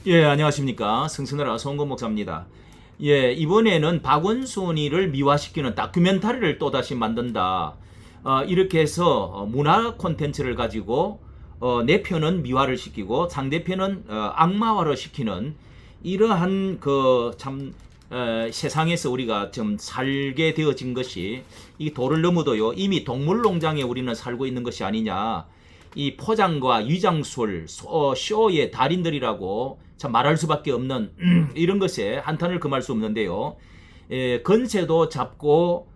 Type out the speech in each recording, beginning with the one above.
예, 안녕하십니까. 승승나라 송건 목사입니다. 예, 이번에는 박원순이를 미화시키는 다큐멘터리를 또다시 만든다. 이렇게 해서 문화 콘텐츠를 가지고 내 편은 미화를 시키고 상대편은 악마화를 시키는 이러한 세상에서 우리가 좀 살게 되어진 것이 이 도를 넘어도요 이미 동물농장에 우리는 살고 있는 것이 아니냐. 이 포장과 위장술, 쇼의 달인들이라고 참 말할 수밖에 없는 이런 것에 한탄을 금할 수 없는데요. 건세도 잡고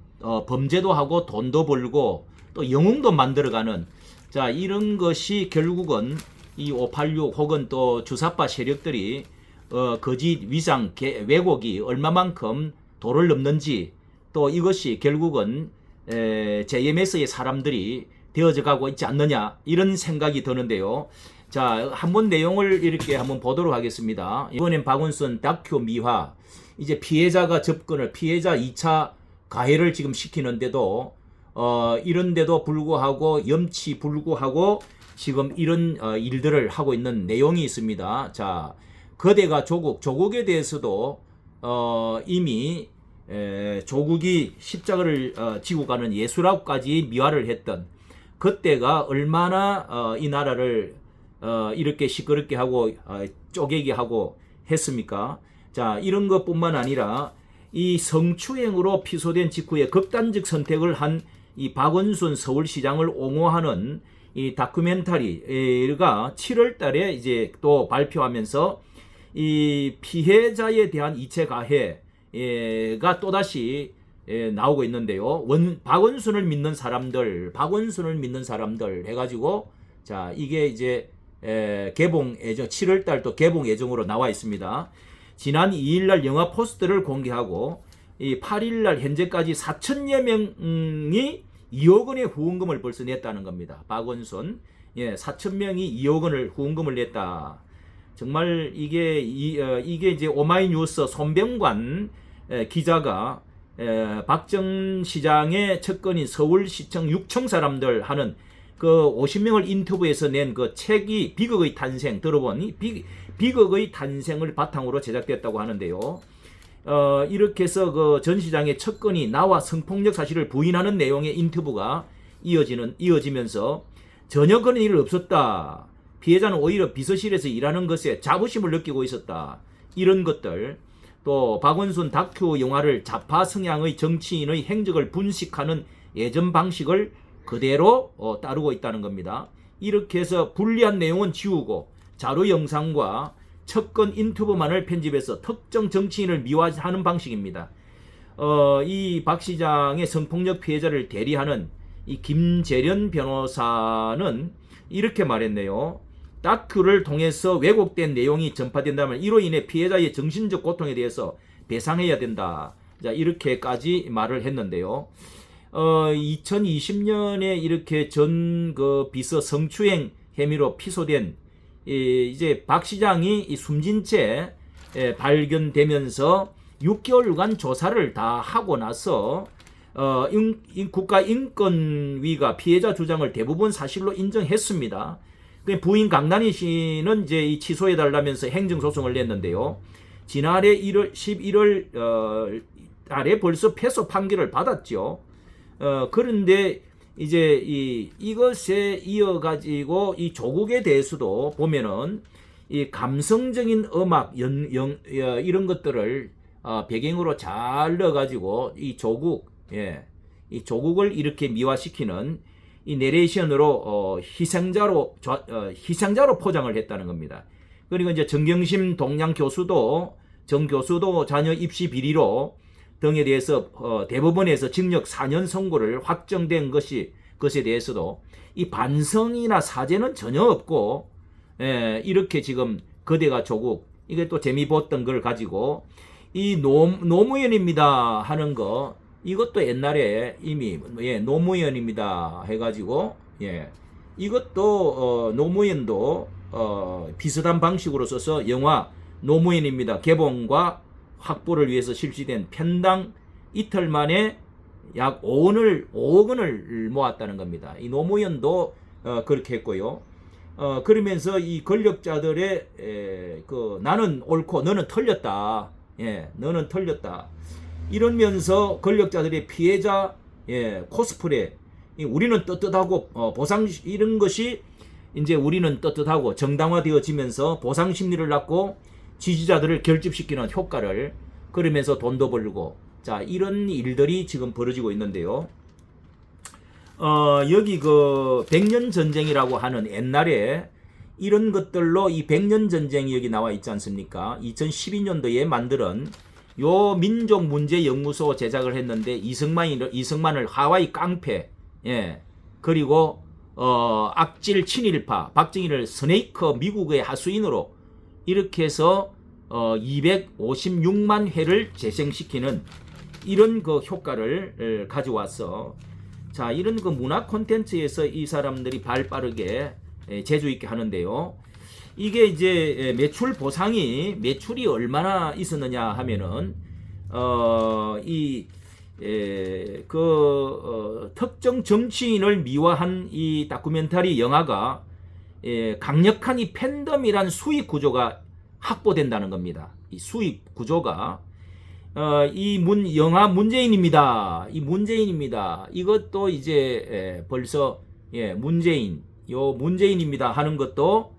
범죄도 하고 돈도 벌고 또 영웅도 만들어가는 자 이런 것이 결국은 이 586 혹은 또 주사파 세력들이 거짓 위장 왜곡이 얼마만큼 도를 넘는지 또 이것이 결국은 JMS의 사람들이 되어져 가고 있지 않느냐 이런 생각이 드는데요. 자, 한번 내용을 이렇게 한번 보도록 하겠습니다. 이번엔 박원순 다큐 미화 이제 피해자가 접근을 피해자 2차 가해를 지금 시키는데도 이런데도 불구하고 염치 불구하고 지금 이런 일들을 하고 있는 내용이 있습니다. 자, 거대가 조국에 대해서도 이미 조국이 십자가를 지고 가는 예수라고까지 미화를 했던 그때가 얼마나 이 나라를 이렇게 시끄럽게 하고 쪼개게 하고 했습니까? 자, 이런 것뿐만 아니라 이 성추행으로 피소된 직후에 극단적 선택을 한 이 박원순 서울시장을 옹호하는 이 다큐멘터리가 7월 달에 이제 또 발표하면서 이 피해자에 대한 이체 가해가 또다시 나오고 있는데요. 박원순을 믿는 사람들 해가지고 자 이게 이제 개봉 예정 7월 달 또 개봉 예정으로 나와 있습니다. 지난 2일 날 영화 포스터를 공개하고 이 8일 날 현재까지 4천여 명이 2억 원의 후원금을 벌써 냈다는 겁니다. 박원순 4천 명이 2억 원을 후원금을 냈다. 정말 이게 이제 오마이뉴스 손병관 기자가 박정 시장의 측근인 서울시청 6청 사람들 하는 그 50명을 인터뷰해서 낸 그 책이 비극의 탄생 들어보니 비극의 탄생을 바탕으로 제작됐다고 하는데요. 이렇게 해서 그 전 시장의 측근이 나와 성폭력 사실을 부인하는 내용의 인터뷰가 이어지면서 전혀 그런 일 없었다. 피해자는 오히려 비서실에서 일하는 것에 자부심을 느끼고 있었다. 이런 것들 또 박원순 다큐 영화를 좌파 성향의 정치인의 행적을 분식하는 예전 방식을 그대로 따르고 있다는 겁니다. 이렇게 해서 불리한 내용은 지우고 자료 영상과 측근 인터뷰만을 편집해서 특정 정치인을 미화하는 방식입니다. 이 박 시장의 성폭력 피해자를 대리하는 이 김재련 변호사는 이렇게 말했네요. 다큐를 통해서 왜곡된 내용이 전파된다면 이로 인해 피해자의 정신적 고통에 대해서 배상해야 된다. 자, 이렇게까지 말을 했는데요. 2020년에 이렇게 전 그 비서 성추행 혐의로 피소된 이제 박 시장이 숨진 채 발견되면서 6개월간 조사를 다 하고 나서 국가인권위가 피해자 주장을 대부분 사실로 인정했습니다. 부인 강난희 씨는 이제 이 취소해달라면서 행정소송을 냈는데요. 지난해 11월 달에 벌써 패소 판결을 받았죠. 그런데 이제 이것에 이어가지고 이 조국에 대해서도 보면은 이 감성적인 음악 이런 것들을 배경으로 잘 넣어가지고 이 조국을 이렇게 미화시키는 이 내레이션으로 희생자로 포장을 했다는 겁니다. 그리고 이제 정경심 동양 교수도 자녀 입시 비리로 등에 대해서 대법원에서 징역 4년 선고를 확정된 것에 대해서도 이 반성이나 사죄는 전혀 없고 이렇게 지금 거대가 조국 이게 또 재미 봤던 걸 가지고 이 노무현입니다 하는 거 이것도 옛날에 이미 노무현입니다 해가지고 이것도 노무현도 비슷한 방식으로 써서 영화 노무현입니다 개봉과 확보를 위해서 실시된 편당 이틀 만에 약 5억 원을 모았다는 겁니다. 이 노무현도 그렇게 했고요. 그러면서 이 권력자들의 나는 옳고 너는 틀렸다. 예, 너는 틀렸다. 이러면서 권력자들의 피해자 코스프레, 우리는 떳떳하고 보상 이런 것이 이제 우리는 떳떳하고 정당화되어지면서 보상 심리를 낳고 지지자들을 결집시키는 효과를, 그러면서 돈도 벌고, 자, 이런 일들이 지금 벌어지고 있는데요. 여기 그 백년 전쟁이라고 하는 옛날에 이런 것들로 이 백년 전쟁이 여기 나와 있지 않습니까? 2012년도에 만든 요 민족 문제 연구소 제작을 했는데 이승만을 하와이 깡패, 그리고 악질 친일파 박정희를 스네이커 미국의 하수인으로 이렇게 해서 256만 회를 재생시키는 이런 그 효과를 가져왔어. 자, 이런 그 문화 콘텐츠에서 이 사람들이 발 빠르게 재주 있게 하는데요. 이게 이제 매출이 얼마나 있었느냐 하면은 특정 정치인을 미화한 이 다큐멘터리 영화가 강력한 이 팬덤이란 수익 구조가 확보된다는 겁니다. 이 수익 구조가 영화 문재인입니다. 이 문재인입니다. 이것도 이제 벌써 문재인입니다 하는 것도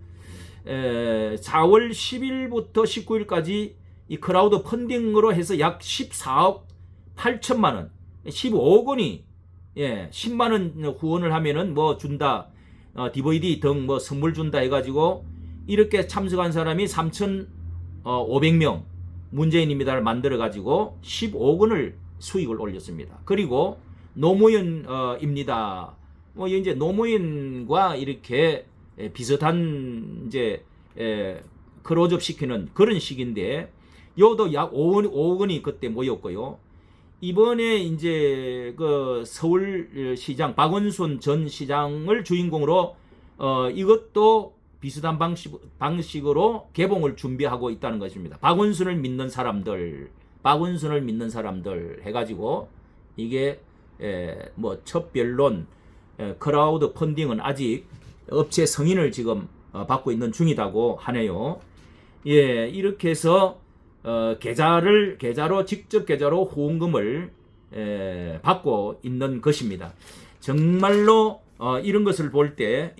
4월 10일부터 19일까지 이 크라우드 펀딩으로 해서 약 14억 8천만 원, 15억 원이 10만 원 후원을 하면은 뭐 준다, DVD 등 뭐 선물 준다 해가지고 이렇게 참석한 사람이 3,500명 문재인입니다를 만들어 가지고 15억 원을 수익을 올렸습니다. 그리고 노무현입니다. 뭐 이제 노무현과 이렇게 비슷한 이제 클로즈업 시키는 그런 식인데, 요도 약 5억 원이 그때 모였고요. 이번에 이제 그 서울시장 박원순 전 시장을 주인공으로 이것도 비슷한 방식으로 개봉을 준비하고 있다는 것입니다. 박원순을 믿는 사람들 해가지고 이게 뭐 첩변론, 크라우드 펀딩은 아직 업체 승인을 지금 받고 있는 중이라고 하네요. 이렇게 해서 직접 계좌로 후원금을 받고 있는 것입니다. 정말로 이런 것을 볼 때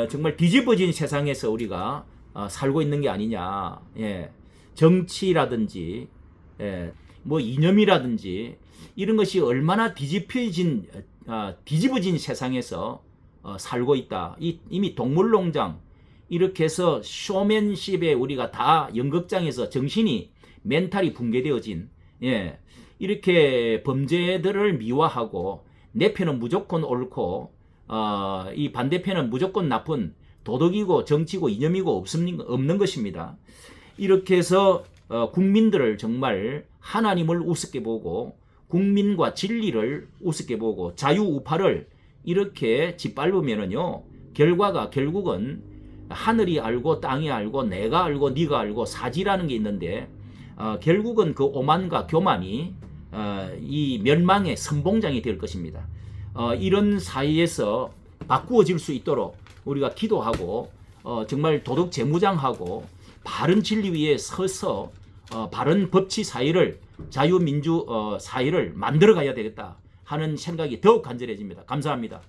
정말 뒤집어진 세상에서 우리가 살고 있는 게 아니냐. 정치라든지 뭐 이념이라든지 이런 것이 얼마나 뒤집어진 세상에서 살고 있다. 이미 동물농장 이렇게 해서 쇼맨십에 우리가 다 연극장에서 정신이 멘탈이 붕괴되어진, 이렇게 범죄들을 미화하고 내 편은 무조건 옳고 이 반대편은 무조건 나쁜 도덕이고 정치고 이념이고 없는 것입니다. 이렇게 해서 국민들을 정말 하나님을 우습게 보고 국민과 진리를 우습게 보고 자유우파를 이렇게 짓밟으면은요, 결과가 결국은 하늘이 알고 땅이 알고 내가 알고 네가 알고 사지라는 게 있는데, 결국은 그 오만과 교만이 이 멸망의 선봉장이 될 것입니다. 이런 사이에서 바꾸어질 수 있도록 우리가 기도하고 정말 도덕 재무장하고 바른 진리 위에 서서 바른 법치 사회를, 자유민주 사회를 만들어 가야 되겠다 하는 생각이 더욱 간절해집니다. 감사합니다.